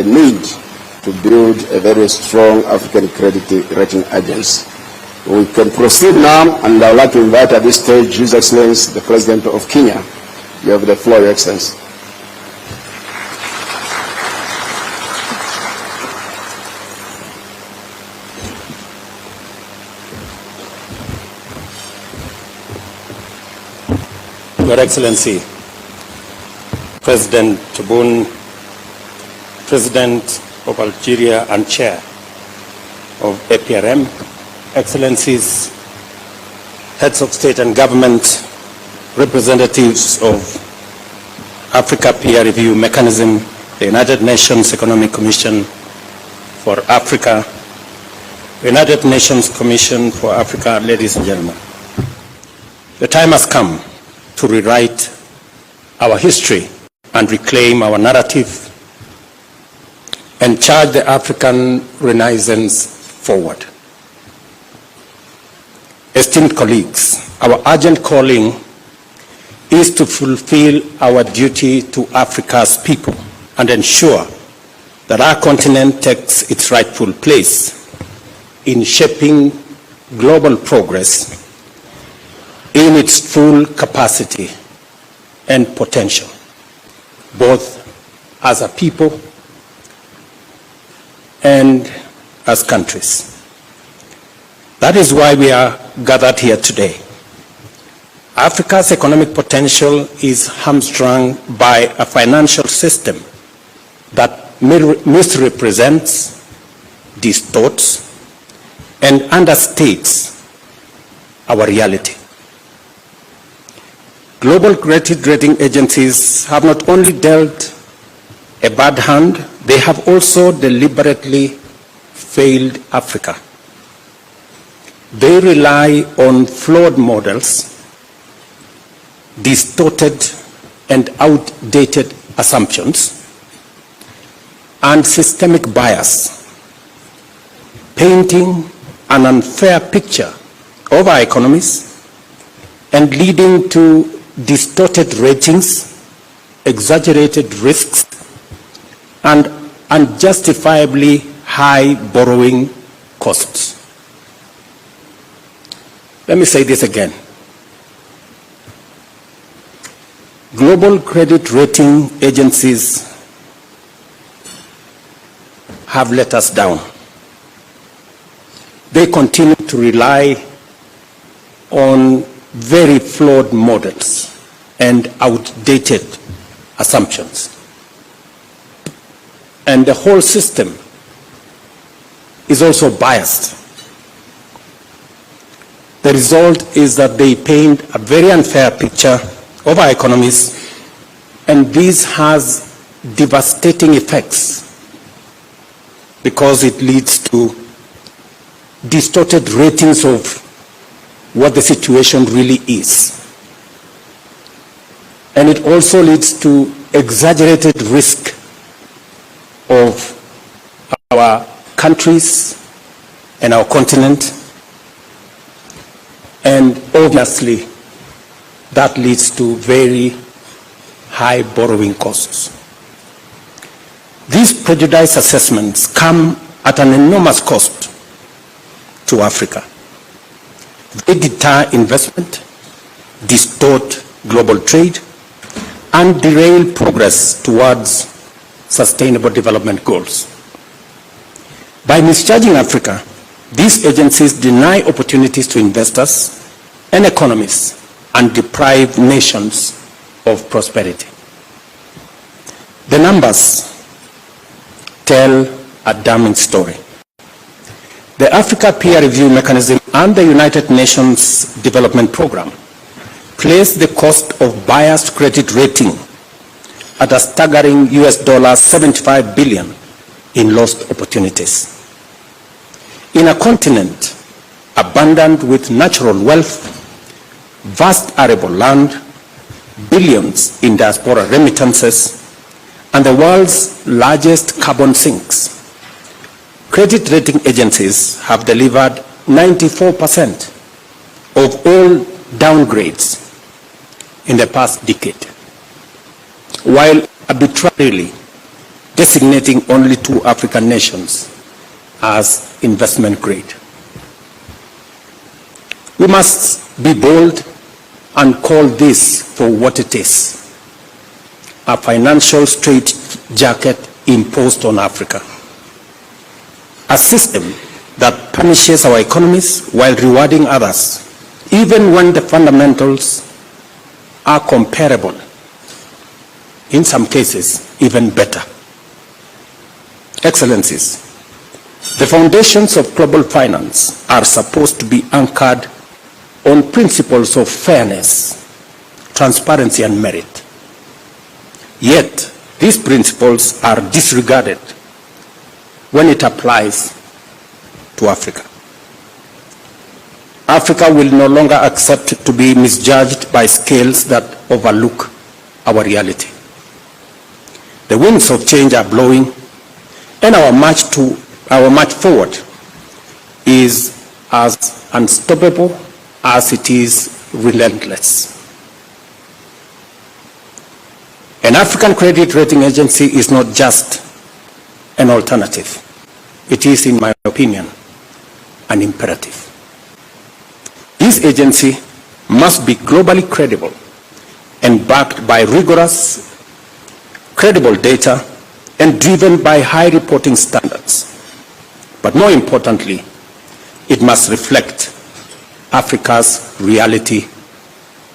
the need to build a very strong African credit rating agency. We can proceed now, and I would like to invite at this stage His Excellency, the President of Kenya. You have the floor, Your Excellency. Your Excellency, President Tebboune, President of Algeria and Chair of APRM, Excellencies, Heads of State and Government, representatives of Africa Peer Review Mechanism, the United Nations Economic Commission for Africa, the United Nations Commission for Africa, ladies and gentlemen. The time has come to rewrite our history and reclaim our narrative and charge the African Renaissance forward. Esteemed colleagues, our urgent calling is to fulfill our duty to Africa's people and ensure that our continent takes its rightful place in shaping global progress in its full capacity and potential, both as a people and as countries. That is why we are gathered here today. Africa's economic potential is hamstrung by a financial system that misrepresents, distorts, and understates our reality. Global credit rating agencies have not only dealt a bad hand, they have also deliberately failed Africa. They rely on flawed models, distorted and outdated assumptions, and systemic bias, painting an unfair picture of our economies and leading to distorted ratings, exaggerated risks, and unjustifiably high borrowing costs. Let me say this again. Global credit rating agencies have let us down. They continue to rely on very flawed models and outdated assumptions. And the whole system is also biased. The result is that they paint a very unfair picture of our economies, and this has devastating effects because it leads to distorted ratings of what the situation really is. And it also leads to exaggerated risk of our countries and our continent, and obviously that leads to very high borrowing costs. These prejudice assessments come at an enormous cost to Africa. They deter investment, distort global trade, and derail progress towards sustainable development goals. By mischarging Africa, these agencies deny opportunities to investors and economies and deprive nations of prosperity. The numbers tell a damning story. The Africa Peer Review Mechanism and the United Nations Development Program place the cost of biased credit rating at a staggering $75 billion in lost opportunities. In a continent abundant with natural wealth, vast arable land, billions in diaspora remittances, and the world's largest carbon sinks, credit rating agencies have delivered 94% of all downgrades in the past decade, while arbitrarily designating only 2 African nations as investment grade. We must be bold and call this for what it is: a financial straitjacket imposed on Africa. A system that punishes our economies while rewarding others, even when the fundamentals are comparable, in some cases even better. Excellencies, the foundations of global finance are supposed to be anchored on principles of fairness, transparency, and merit. Yet, these principles are disregarded when it applies to Africa. Africa will no longer accept to be misjudged by scales that overlook our reality. The winds of change are blowing, and our march forward is as unstoppable as it is relentless. An African credit rating agency is not just an alternative. It is, in my opinion, an imperative. This agency must be globally credible and backed by rigorous, credible data and driven by high reporting standards. But more importantly, it must reflect Africa's reality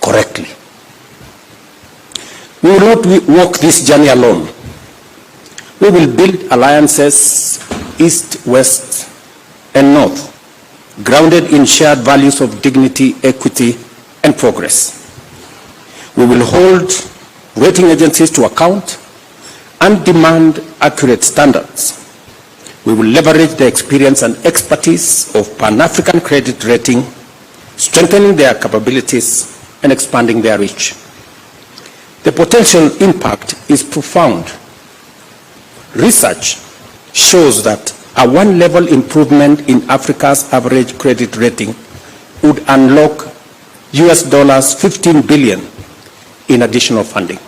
correctly. We will not walk this journey alone. We will build alliances east, west, and north, grounded in shared values of dignity, equity, and progress. We will hold rating agencies to account and demand accurate standards. We will leverage the experience and expertise of Pan-African credit rating, strengthening their capabilities and expanding their reach. The potential impact is profound. Research shows that a 1-level improvement in Africa's average credit rating would unlock $15 billion in additional funding.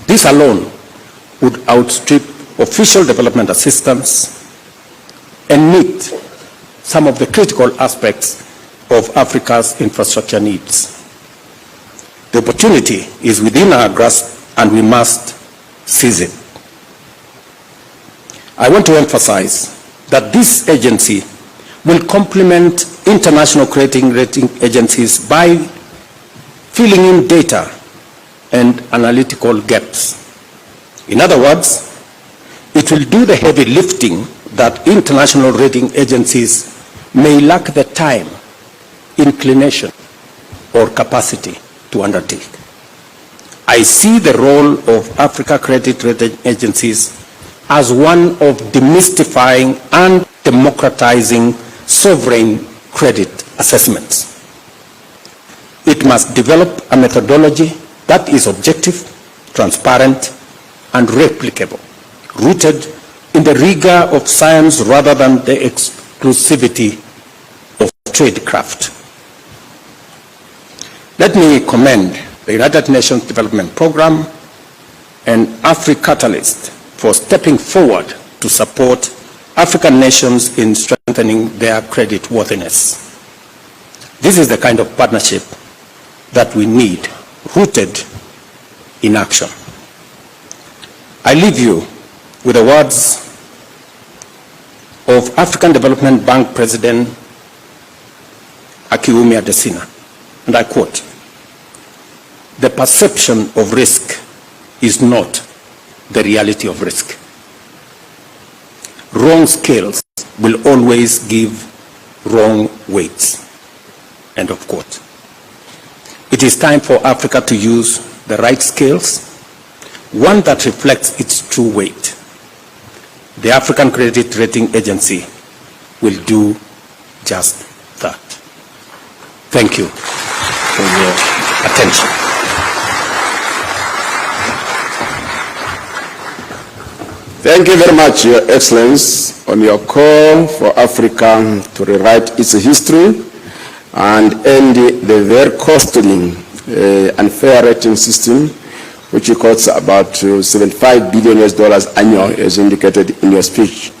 This alone would outstrip official development assistance and meet some of the critical aspects of Africa's infrastructure needs. The opportunity is within our grasp, and we must seize it. I want to emphasize that this agency will complement international credit rating agencies by filling in data and analytical gaps. In other words, it will do the heavy lifting that international rating agencies may lack the time, inclination, or capacity to undertake. I see the role of Africa credit rating agencies as one of demystifying and democratizing sovereign credit assessments. It must develop a methodology that is objective, transparent, and replicable, rooted in the rigor of science rather than the exclusivity of tradecraft. Let me commend the United Nations Development Programme and AfriCatalyst for stepping forward to support African nations in strengthening their credit worthiness. This is the kind of partnership that we need, rooted in action. I leave you with the words of African Development Bank President Akiwumi Adesina, and I quote, "The perception of risk is not the reality of risk. Wrong scales will always give wrong weights." End of quote. It is time for Africa to use the right scales, one that reflects its true weight. The African Credit Rating Agency will do just that. Thank you for your attention. Thank you very much, Your Excellency, on your call for Africa to rewrite its history and end the very costly unfair rating system which equates about to $75 billion US annually, as indicated in your speech.